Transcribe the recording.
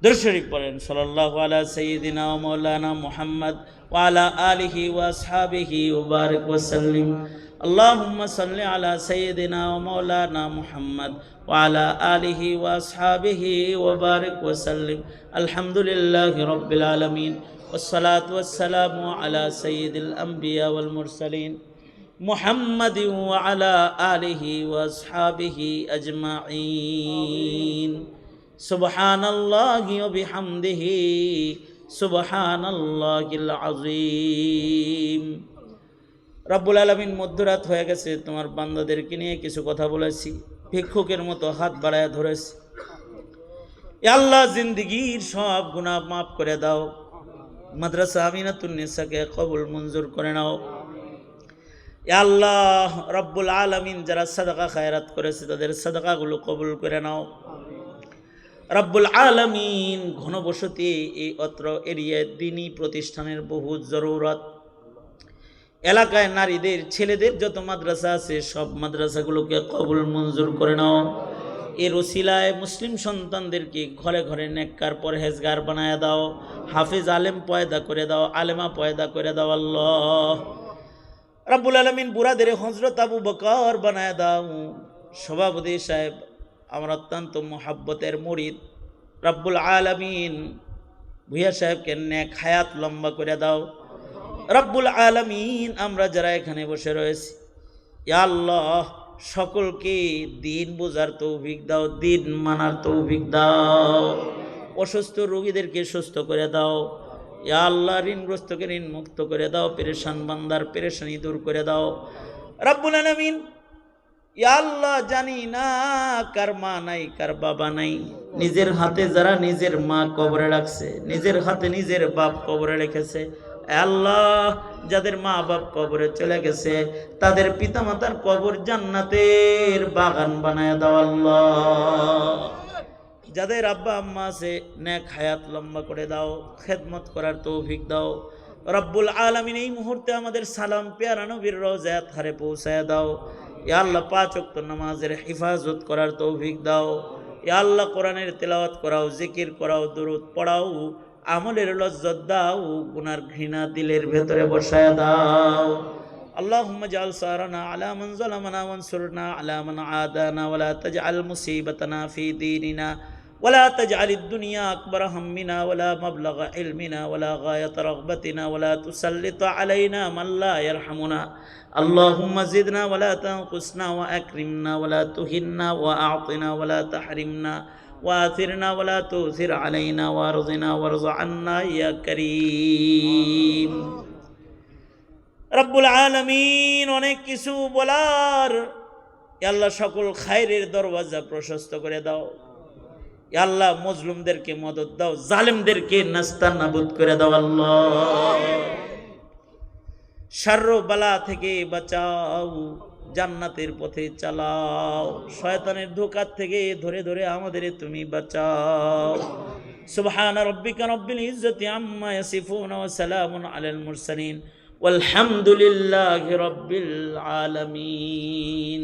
দুরূদ শরীফ পড়েন সাল্লাল্লাহু আলা সাইয়্যিদিনা ওয়া মাওলানা মুহাম্মদ ওয়া আলা আলিহি ওয়া আসহাবিহি ওয়া বারিক ওয়া সাল্লিম। আল্লাহুম্মা সাল্লি আলা সাইয়্যিদিনা ওয়া মাওলানা মুহাম্মদ ওয়া আলা আলিহি ওয়া আসহাবিহি ওয়া বারিক ওয়া সাল্লিম। আলহামদুলিল্লাহি রাব্বিল আলামিন ওয়াসসালাতু ওয়াসসালামু আলা সাইয়্যিদিল আমবিয়া ওয়াল মুরসালিন মুহাম্মাদিন ওয়া আলা আলিহি ওয়া আসহাবিহি আজমাইন। সুবহানাল্লাহি ওয়া বিহামদিহি সুবহানাল্লাহিল আযীম। রব্বুল আলামিন, মধ্যরাত হয়ে গেছে, তোমার বান্দাদেরকে নিয়ে কিছু কথা বলেছি, ভিক্ষুকের মতো হাত বাড়ায় ধরেছি। ইয়া আল্লাহ, জিন্দেগীর সব গুনাহ মাফ করে দাও। মাদ্রাসা আমিনাতুন নিসাকে কবুল মঞ্জুর করে নাও। ইয়া আল্লাহ রব্বুল আলামিন, যারা সাদাকা খায়রাত করেছে তাদের সাদাকাগুলো কবুল করে নাও। রব্বুল আলামিন, ঘনবসতি এই অত্র এরিয়ায় দ্বীনি প্রতিষ্ঠানের বহু জরুরত, এলাকায় নারীদের ছেলেদের যত মাদ্রাসা আছে সব মাদ্রাসাগুলোকে কবুল মঞ্জুর করে নাও। এর ওসিলায় মুসলিম সন্তানদেরকে ঘরে ঘরে নেককার পরহেজগার বানায় দাও, হাফিজ আলেম পয়দা করে দাও, আলেমা পয়দা করে দাও। আল্লাহ রব্বুল আলামিন, বুড়াদের হযরত আবু বকর বানায় দাও। সভাপতি সাহেব আমার অত্যন্ত মোহাব্বতের মুরিদ, রব্বুল আলামিন ভুইয়া সাহেবকে নেক হায়াত লম্বা করে দাও। রব্বুল আলামিন, আমরা যারা এখানে বসে রয়েছি, ইয়া আল্লাহ সকলকে দিন বোঝার তৌফিক দাও, দিন মানার তৌফিক দাও। অসুস্থ রোগীদেরকে সুস্থ করে দাও। ইয়া আল্লাহ, ঋণগ্রস্তকে ঋণ মুক্ত করে দাও, পেরেশান বান্দার পেরেশানি দূর করে দাও। রব্বুল আলামিন, ইয়া আল্লাহ, জানি না কার মা নাই কার বাবা নাই, নিজের হাতে যারা নিজের মা কবরে রাখছে, নিজের হাতে নিজের বাপ কবরে রেখেছে, আল্লাহ যাদের মা বাপ কবরে চলে গেছে তাদের পিতামাতার কবর জান্নাতের বাগান বানায় দাও। আল্লাহ যাদের আব্বা আম্মা আছে নেক হায়াত লম্বা করে দাও, খেদমত করার তৌফিক দাও। রব্বুল আলামিন, এই মুহূর্তে আমাদের সালাম পেয়ারা নবীর রওজায় হারে পৌঁছায় দাও। ইয়া আল্লাহ, 5 ওয়াক্ত নামাজের হিফাজত করার তৌফিক দাও। ইয়া আল্লাহ, কোরআনের তেলাওয়াত করাও, জিকির করাও, দুরূদ পড়াও, আমলের লজ্জত দাও, গুনার ঘৃণা দিলের ভেতরে বসায় দাও। আল্লাহুম্মা জাআল সারানা আলা মান যালামানা ওয়ানসুরনা আলা মান আদানা ওয়ালা তাজআল মুসিবাতানা ফি দীনিনা ওয়ালা তাজআলিদ দুনিয়া আকবার হাম্মিনা ওয়ালা মাবলাগা ইলমিনা ওয়ালা গায়াতা রাগবাতিনা ওয়ালা তুসাল্লিত আলাইনা মান লা ইয়ারহামুনা। আল্লাহুম্মা জিদনা ওয়ালা তানকুসনা ওয়া আকরিমনা ওয়ালা তুহিন্না ওয়া আ'তিনা ওয়ালা তাহরিমনা ওয়াথিরনা ওয়ালা তুথির আলাইনা ওয়ারযিনা ওয়ারয আন্না ইয়া কারীম। রব্বুল আলামিন, অনেক কিছু বলার, ইয়া আল্লাহ সকল খায়রের দরওয়াজা প্রশস্ত করে দাও। ইয়া আল্লাহ, মজলুমদেরকে মদদ দাও, জালেমদেরকে নাস্তানাবুদ করে দাও। আল্লাহ শারর বালা থেকে বাঁচাও, জান্নাতের পথে চালাও, শয়তানের ধোঁকা থেকে ধরে ধরে আমাদের তুমি বাঁচাও। সুবহানা রাব্বিকা রাব্বিল ইজ্জাতি আম্মা ইয়াসিফুন ওয়া সালামুন আলাল মুরসালিন ওয়ালহামদুলিল্লাহি রাব্বিল আলামিন।